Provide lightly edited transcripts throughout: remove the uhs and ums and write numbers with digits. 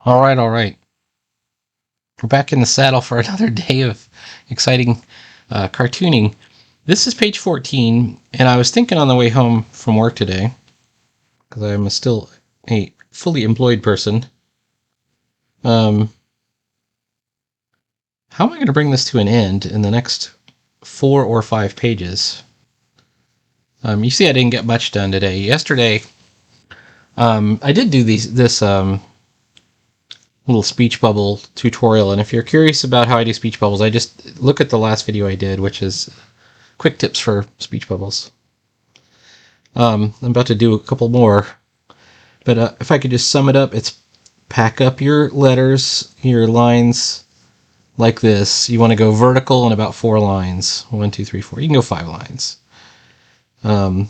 All right, all right. We're back in the saddle for another day of exciting cartooning. This is page 14, and I was thinking on the way home from work today, because I'm still a fully employed person, how am I going to bring this to an end in the next 4 or 5 pages? You see I didn't get much done today. Yesterday, I did do this little speech bubble tutorial, and if you're curious about how I do speech bubbles, I just look at the last video I did, which is quick tips for speech bubbles. I'm about to do a couple more, but if I could just sum it up, it's pack up your letters, your lines like this. You want to go vertical in about 4 lines. 1, 2, 3, 4. You can go 5 lines. Don't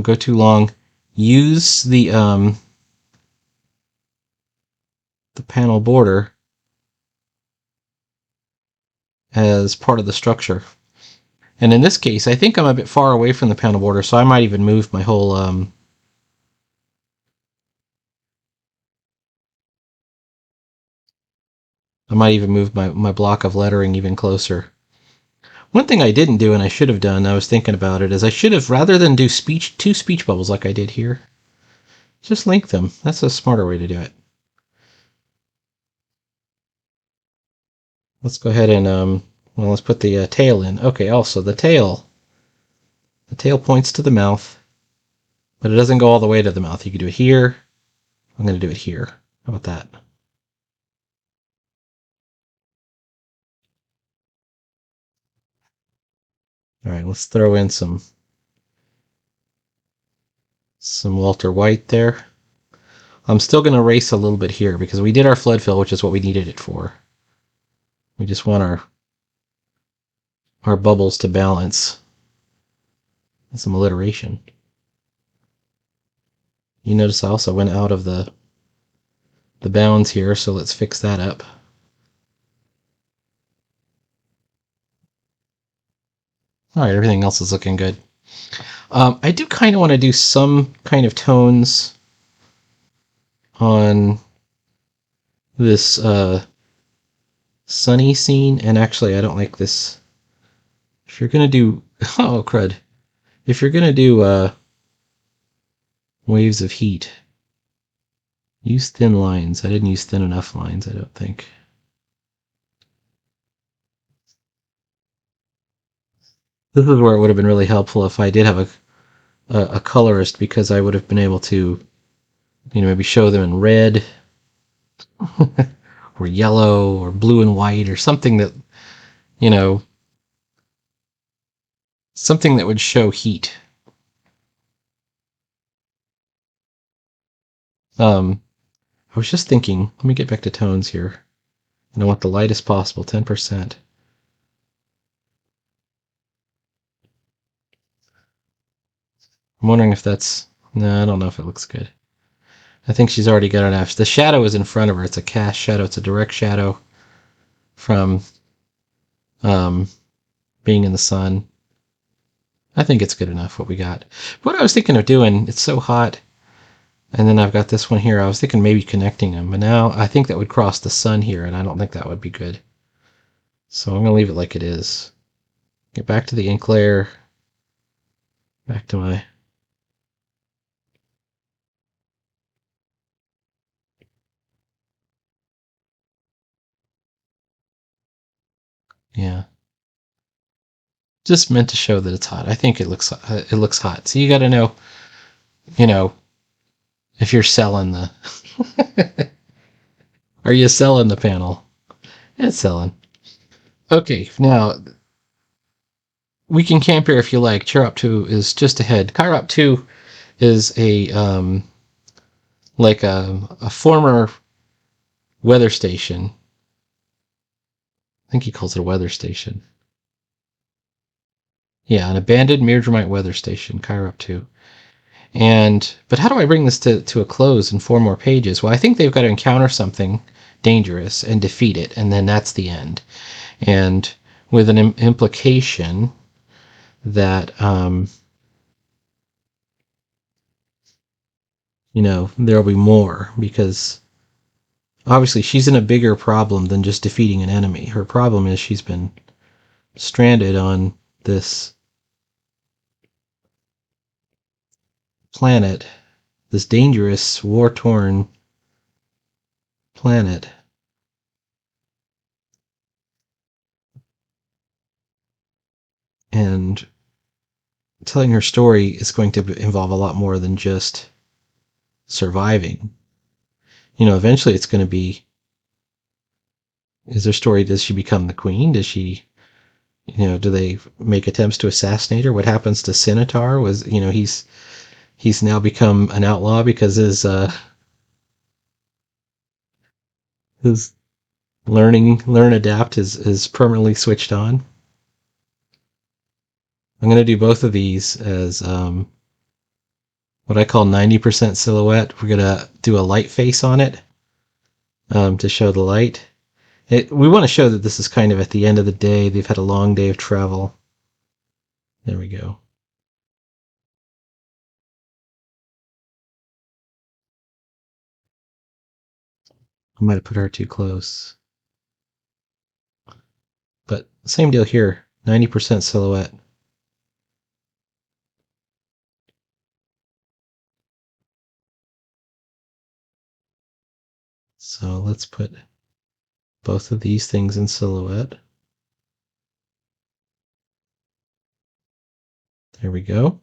go too long. Use the panel border as part of the structure. And in this case, I think I'm a bit far away from the panel border, so I might even move my whole my block of lettering even closer. One thing I didn't do, and I should have done, I was thinking about it, is I should have, rather than do two speech bubbles like I did here, just link them. That's a smarter way to do it. Let's go ahead and, well, let's put the tail in. Okay, also the tail. The tail points to the mouth, but it doesn't go all the way to the mouth. You can do it here. I'm going to do it here. How about that? All right, let's throw in some Walter White there. I'm still going to erase a little bit here because we did our flood fill, which is what we needed it for. We just want our bubbles to balance. And some alliteration. You notice I also went out of the bounds here, so let's fix that up. All right, everything else is looking good. I do kind of want to do some kind of tones on this sunny scene, and actually I don't like this. If you're going to do, oh crud, if you're going to do waves of heat, use thin lines. I didn't use thin enough lines, I don't think. This is where it would have been really helpful if I did have a colorist, because I would have been able to, maybe show them in red or yellow or blue and white or something that, something that would show heat. I was just thinking, let me get back to tones here. And I want the lightest possible, 10%. I'm wondering if that's, no, I don't know if it looks good. I think she's already got enough. The shadow is in front of her. It's a cast shadow. It's a direct shadow from being in the sun. I think it's good enough what we got. What I was thinking of doing, it's so hot, and then I've got this one here. I was thinking maybe connecting them, but now I think that would cross the sun here, and I don't think that would be good. So I'm going to leave it like it is. Get back to the ink layer. Back to my... Yeah. Just meant to show that it's hot. I think it looks hot. So you got to know, if you're selling the... Are you selling the panel? It's selling. Okay, now we can camp here if you like. Chirop 2 is just ahead. Chirop 2 is a like a former weather station. I think he calls it a weather station. Yeah, an abandoned Mirdramite weather station, Chirop 2. But how do I bring this to a close in 4 more pages? Well, I think they've got to encounter something dangerous and defeat it, and then that's the end. And with an implication that there'll be more, because obviously she's in a bigger problem than just defeating an enemy. Her problem is she's been stranded on this planet, this dangerous, war-torn planet. And telling her story is going to involve a lot more than just surviving. Eventually it's going to be, is her story, does she become the queen? Does she, do they make attempts to assassinate her? What happens to Scimitar? He's now become an outlaw because his learn adapt is permanently switched on. I'm going to do both of these as what I call 90% silhouette. We're going to do a light face on it to show the light. We want to show that this is kind of at the end of the day. They've had a long day of travel. There we go. I might have put her too close. But same deal here, 90% silhouette. So let's put both of these things in silhouette. There we go.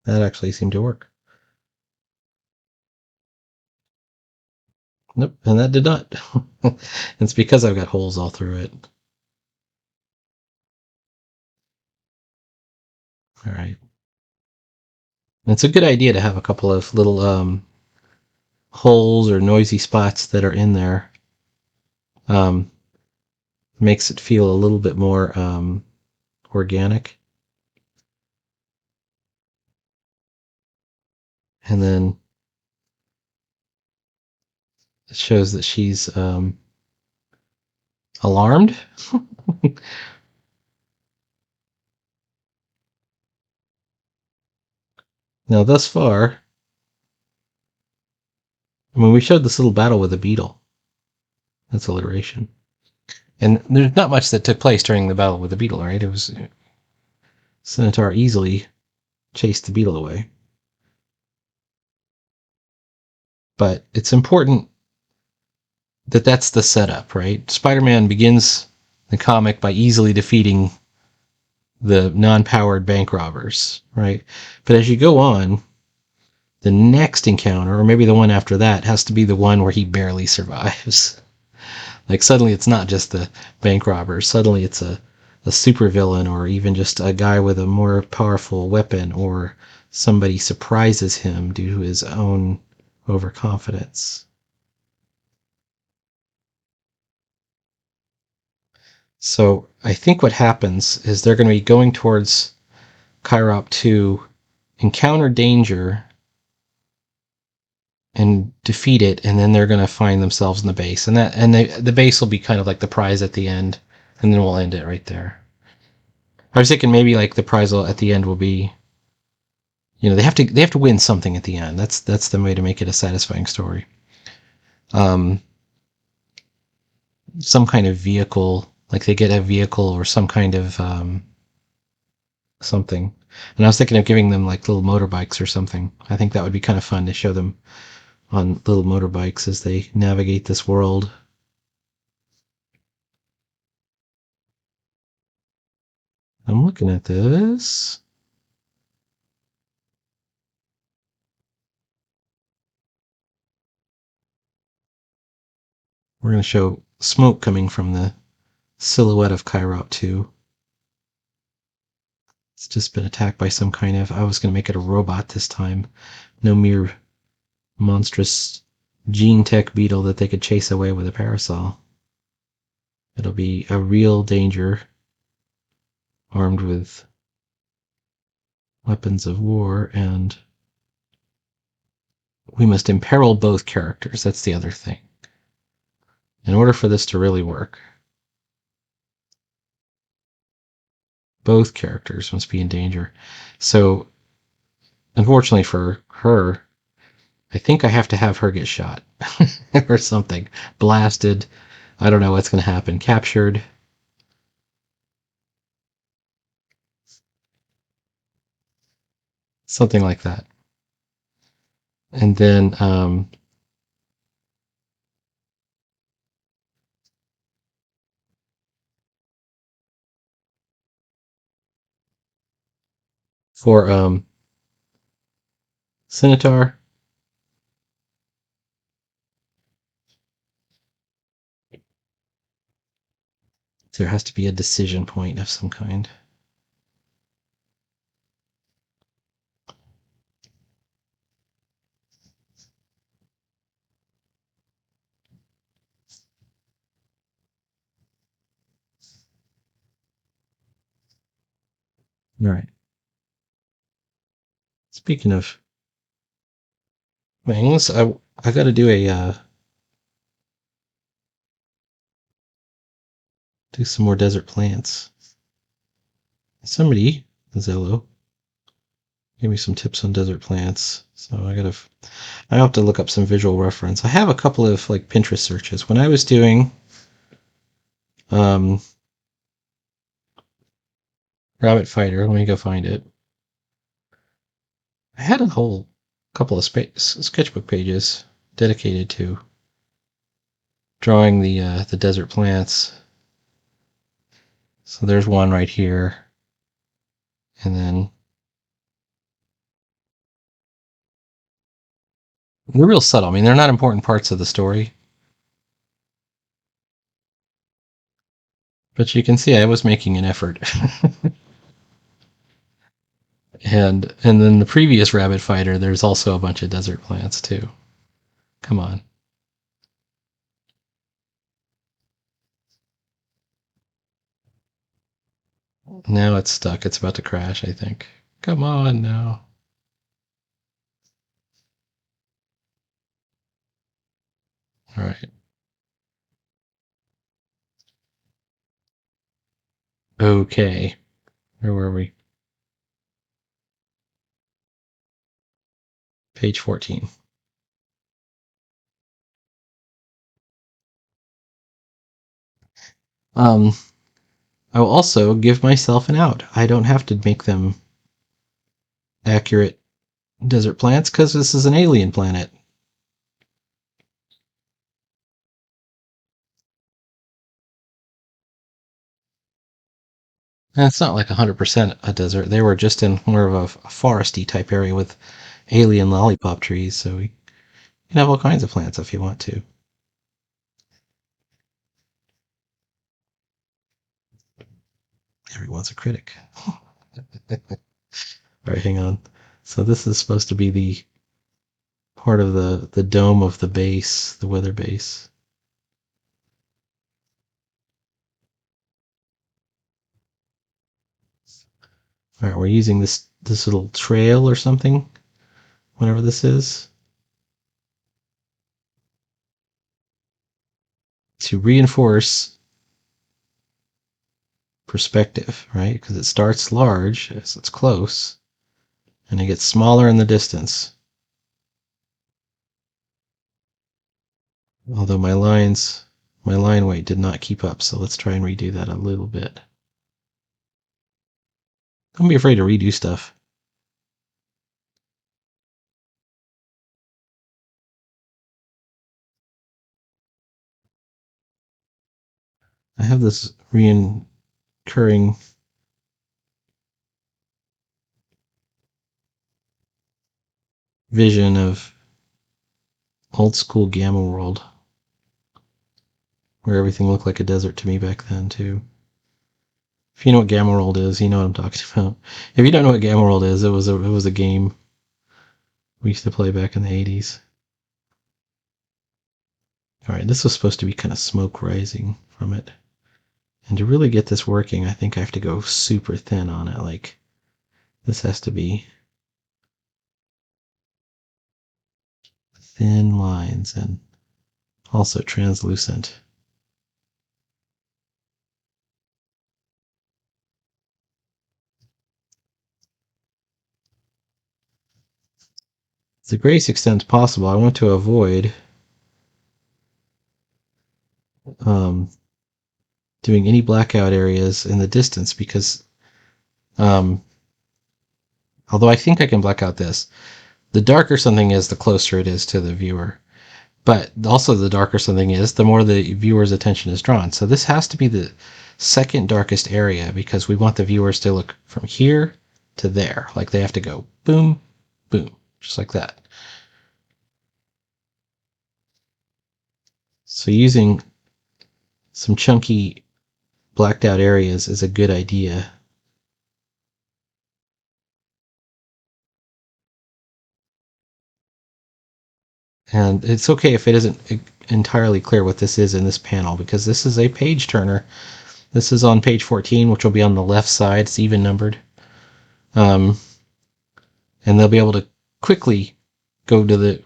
That actually seemed to work. Nope, and that did not. It's because I've got holes all through it. All right. It's a good idea to have a couple of little holes or noisy spots that are in there. Makes it feel a little bit more organic. And then it shows that she's alarmed. Now, thus far, we showed this little battle with a beetle. That's alliteration. And there's not much that took place during the battle with the beetle, right? It was Scimitar easily chased the beetle away. But it's important that that's the setup, right? Spider-Man begins the comic by easily defeating the non-powered bank robbers, right? But as you go on, the next encounter, or maybe the one after that, has to be the one where he barely survives. Like suddenly it's not just the bank robbers, suddenly it's a supervillain, or even just a guy with a more powerful weapon, or somebody surprises him due to his own overconfidence. So I think what happens is they're going to be going towards Kyrop to encounter danger and defeat it, and then they're going to find themselves in the base, and the base will be kind of like the prize at the end, and then we'll end it right there. I was thinking maybe like the prize at the end will be, they have to win something at the end. That's the way to make it a satisfying story. Some kind of vehicle, like they get a vehicle or some kind of something. And I was thinking of giving them like little motorbikes or something. I think that would be kind of fun to show them on little motorbikes as they navigate this world. I'm looking at this. We're going to show smoke coming from the silhouette of Kyrop 2. It's just been attacked by some kind of... I was going to make it a robot this time. No mere monstrous gene tech beetle that they could chase away with a parasol. It'll be a real danger, armed with weapons of war and we must imperil both characters. That's the other thing. In order for this to really work, both characters must be in danger. So, unfortunately for her, I think I have to have her get shot or something. Blasted. I don't know what's going to happen. Captured. Something like that. And then for Scimitar, there has to be a decision point of some kind. All right. Speaking of wings, I got to do do some more desert plants. Somebody, Zello, gave me some tips on desert plants, so I have to look up some visual reference. I have a couple of like Pinterest searches. When I was doing um, Rabbit Fighter, let me go find it. I had a whole couple of sketchbook pages dedicated to drawing the desert plants. So there's one right here, and then they're real subtle. I mean, they're not important parts of the story, but you can see I was making an effort. And then the previous Rabbit Fighter, there's also a bunch of desert plants too. Come on. Now it's stuck. It's about to crash, I think. Come on now. All right. Okay. Where were we? Page 14. I will also give myself an out. I don't have to make them accurate desert plants because this is an alien planet. And it's not like 100% a desert. They were just in more of a foresty type area with alien lollipop trees, so you can have all kinds of plants if you want to. Everyone's a critic. All right, hang on. So this is supposed to be the part of the dome of the base, the weather base. All right, we're using this little trail or something, whatever this is, to reinforce perspective, right? Because it starts large as it's close, and it gets smaller in the distance. Although my line weight did not keep up, so let's try and redo that a little bit. Don't be afraid to redo stuff. I have this recurring vision of old school Gamma World, where everything looked like a desert to me back then too. If you know what Gamma World is, you know what I'm talking about. If you don't know what Gamma World is, it was a game we used to play back in the 80s. All right, this was supposed to be kind of smoke rising from it. And to really get this working, I think I have to go super thin on it. Like, this has to be thin lines and also translucent. To the greatest extent possible, I want to avoid doing any blackout areas in the distance because although I think I can black out this, the darker something is, the closer it is to the viewer. But also the darker something is, the more the viewer's attention is drawn. So this has to be the second darkest area because we want the viewers to look from here to there. Like they have to go boom, boom, just like that. So using some chunky blacked out areas is a good idea. And it's okay if it isn't entirely clear what this is in this panel because this is a page turner. This is on page 14, which will be on the left side. It's even numbered. And they'll be able to quickly go to the,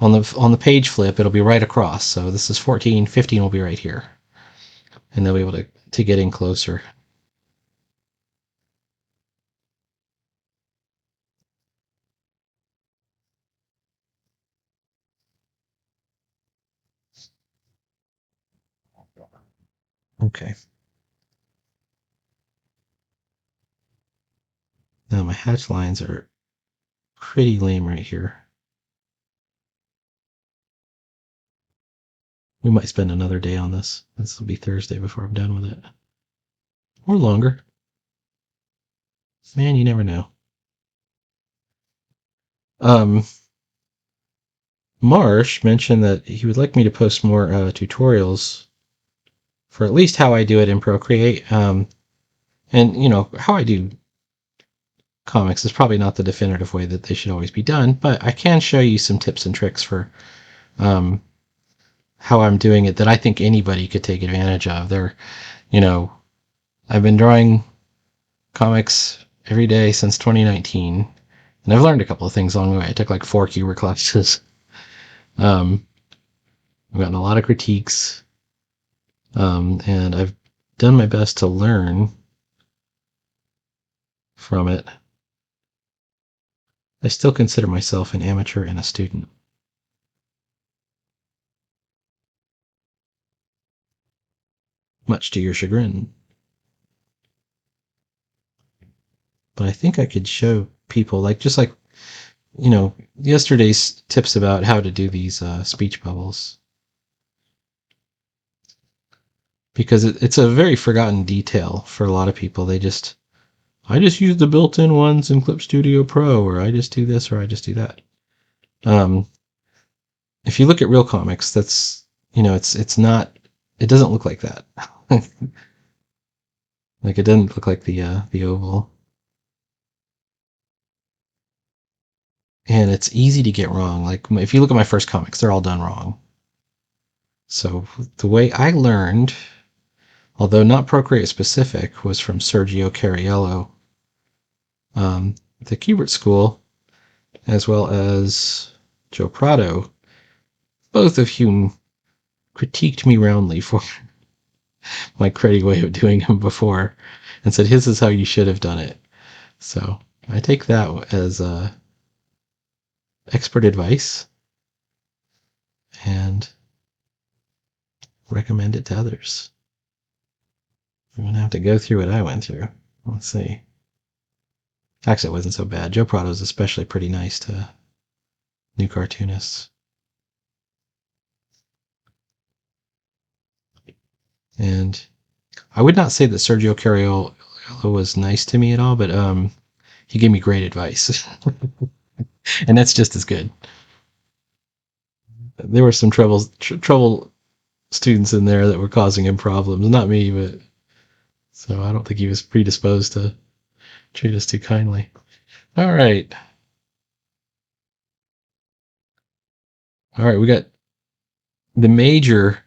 on the page flip, it'll be right across. So this is 14, 15 will be right here. And they'll be able to get in closer. Okay. Now my hatch lines are pretty lame right here. We might spend another day on this. This will be Thursday before I'm done with it. Or longer. Man, you never know. Marsh mentioned that he would like me to post more tutorials for at least how I do it in Procreate. And, how I do comics is probably not the definitive way that they should always be done, but I can show you some tips and tricks for how I'm doing it that I think anybody could take advantage of. I've been drawing comics every day since 2019, and I've learned a couple of things along the way. I took like 4 Cuber classes. I've gotten a lot of critiques, and I've done my best to learn from it. I still consider myself an amateur and a student. Much to your chagrin. But I think I could show people, yesterday's tips about how to do these speech bubbles. Because it's a very forgotten detail for a lot of people. I just use the built-in ones in Clip Studio Pro, or I just do this, or I just do that. If you look at real comics, that's, it's not, it doesn't look like that. Like it doesn't look like the oval. And it's easy to get wrong. Like if you look at my first comics, they're all done wrong. So the way I learned, although not Procreate specific, was from Sergio Cariello, the Kubert School, as well as Joe Prado, both of whom critiqued me roundly for my cruddy way of doing them before, and said, "This is how you should have done it." So I take that as expert advice and recommend it to others. I'm going to have to go through what I went through. Let's see. Actually, it wasn't so bad. Joe Prado is especially pretty nice to new cartoonists. And I would not say that Sergio Cariello was nice to me at all, but he gave me great advice. And that's just as good. There were some trouble students in there that were causing him problems. Not me, but so I don't think he was predisposed to treat us too kindly. All right. We got the major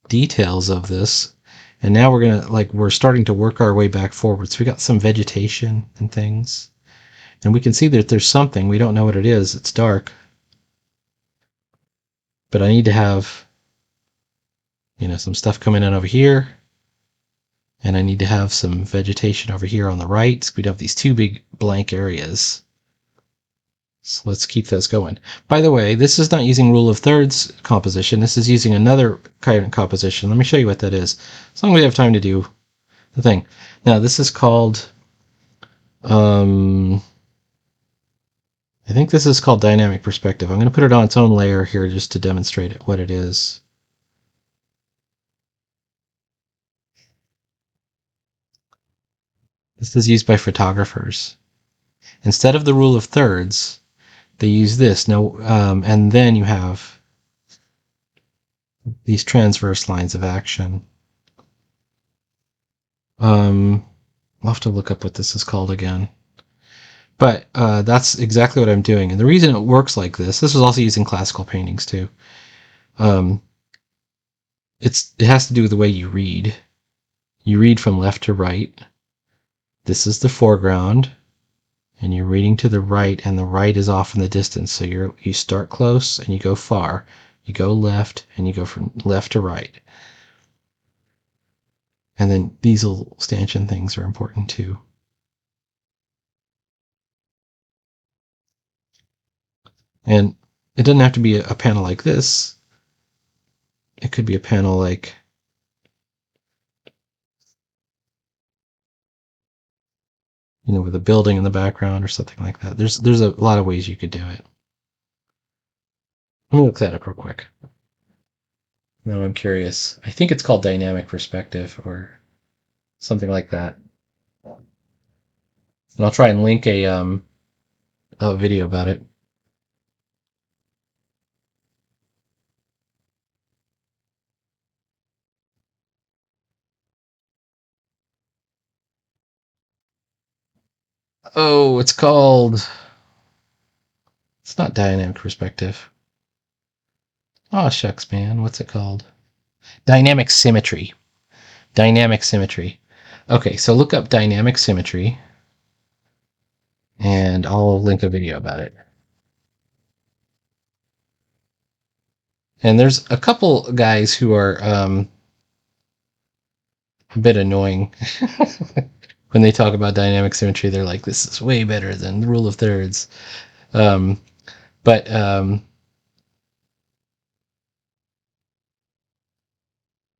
details of this, and now we're starting to work our way back forward. So we got some vegetation and things, and we can see that there's something. We don't know what it is. It's dark. but I need to have, some stuff coming in over here, and I need to have some vegetation over here on the right. So we'd have these two big blank areas. So let's keep those going. By the way, this is not using rule of thirds composition. This is using another kind of composition. Let me show you what that is, as long as we have time to do the thing. Now, this is called, I think this is called dynamic perspective. I'm going to put it on its own layer here just to demonstrate what it is. This is used by photographers. Instead of the rule of thirds, they use this. Now, and then you have these transverse lines of action. I'll have to look up what this is called again. But that's exactly what I'm doing. And the reason it works like this was also using classical paintings too. It has to do with the way you read. You read from left to right. This is the foreground, and you're reading to the right, and the right is off in the distance. So you start close and you go far. You go left and you go from left to right. And then these little stanchion things are important too. And it doesn't have to be a panel like this. It could be a panel like, with a building in the background or something like that. There's a lot of ways you could do it. Let me look that up real quick. Now I'm curious. I think it's called dynamic perspective or something like that. And I'll try and link a video about it. Oh, it's not dynamic perspective. Oh, shucks, man. What's it called? Dynamic symmetry. Dynamic symmetry. Okay, so look up dynamic symmetry, and I'll link a video about it. And there's a couple guys who are a bit annoying. When they talk about dynamic symmetry, they're like, this is way better than the rule of thirds. But I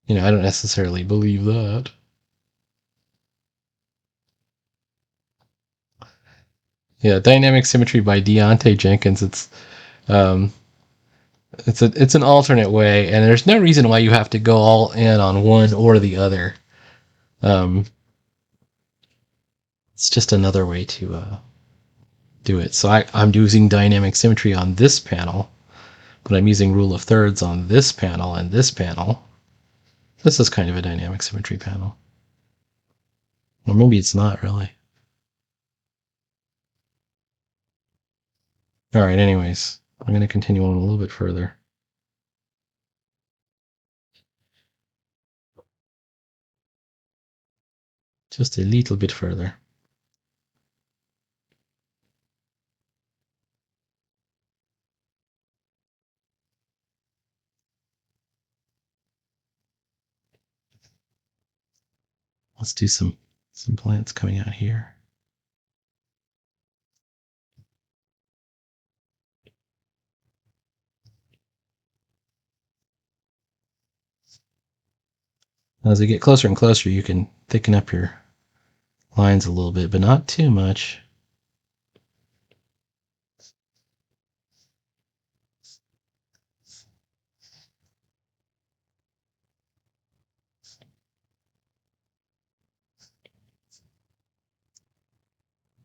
don't necessarily believe that. Yeah, Dynamic Symmetry by Deontay Jenkins. It's an alternate way, and there's no reason why you have to go all in on one or the other. It's just another way to do it. So I'm using Dynamic Symmetry on this panel, but I'm using Rule of Thirds on this panel and this panel. This is kind of a Dynamic Symmetry panel. Or maybe it's not really. Alright, anyways, I'm going to continue on a little bit further. Just a little bit further. Let's do some plants coming out here. As we get closer and closer, you can thicken up your lines a little bit, but not too much.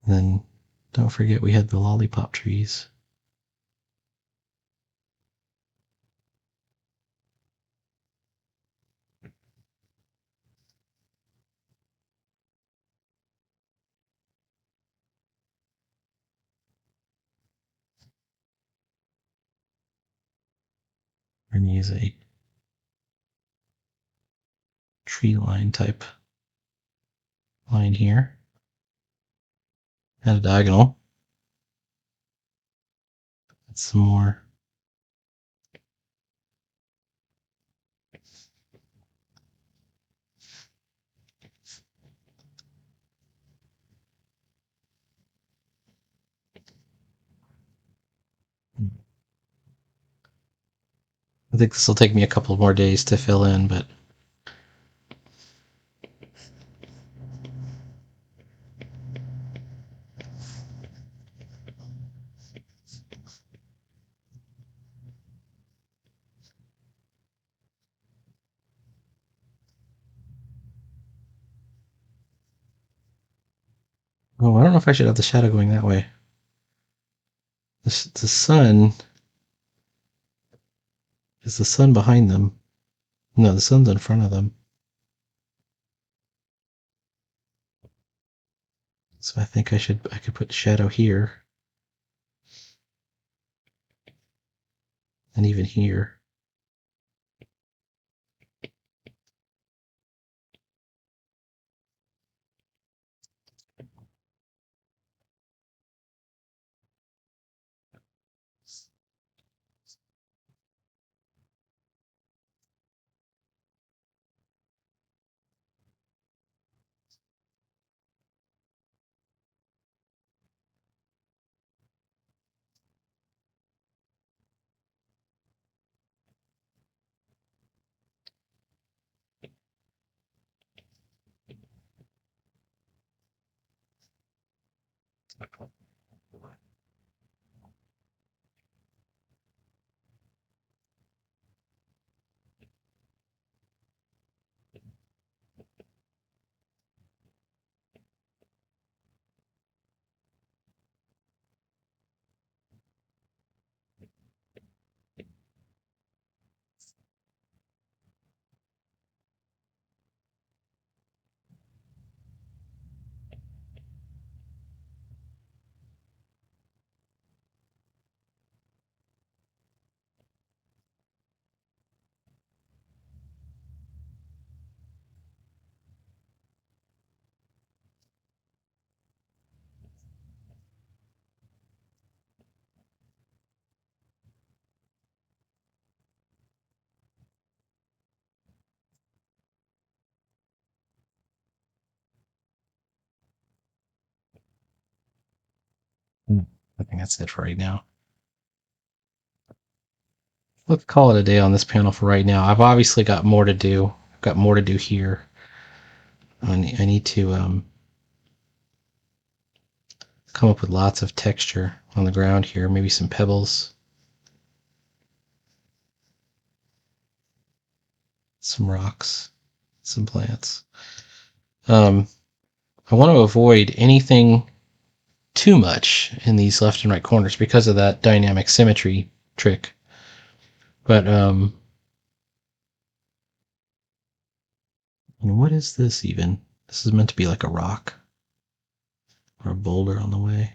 Then don't forget we had the lollipop trees. We're going to use a tree line type line here. Add a diagonal. Add some more think this will take me a couple more days to fill in, but oh, I don't know if I should have the shadow going that way. The sun is the sun behind them. No, the sun's in front of them. So I think I could put shadow here and even here. I think that's it for right now. Let's call it a day on this panel for right now. I've obviously got more to do. I've got more to do here. I need to come up with lots of texture on the ground here. Maybe some pebbles, some rocks, some plants. I want to avoid anything too much in these left and right corners because of that dynamic symmetry trick. But what is this even? This is meant to be like a rock or a boulder on the way.